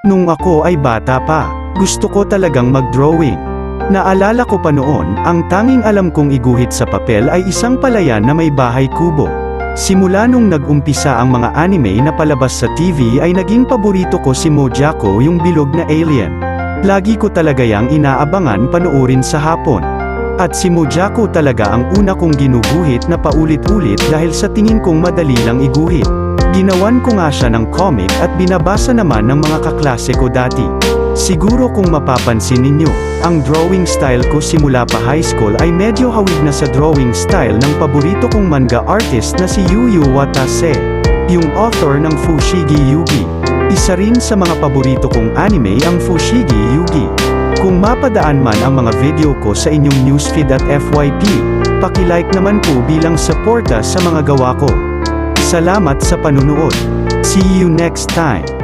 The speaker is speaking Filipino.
Nung ako ay bata pa, gusto ko talagang mag-drawing. Naalala ko pa noon, ang tanging alam kong iguhit sa papel ay isang palayan na may bahay kubo. Simula nung nag-umpisa ang mga anime na palabas sa TV ay naging paborito ko si Mojako, yung bilog na alien. Lagi ko talaga yang inaabangan panoorin sa hapon. At si Mojako talaga ang una kong ginuguhit na paulit-ulit dahil sa tingin kong madali lang iguhit. Ginawan ko nga siya ng comic at binabasa naman ng mga kaklase ko dati. Siguro kung mapapansin ninyo, ang drawing style ko simula pa high school ay medyo hawig na sa drawing style ng paborito kong manga artist na si Yu Yu Watase, yung author ng Fushigi Yugi. Isa rin sa mga paborito kong anime ang Fushigi Yugi. Kung mapadaan man ang mga video ko sa inyong newsfeed at FYP, paki-like naman po bilang suporta sa mga gawa ko. Salamat sa panunood. See you next time.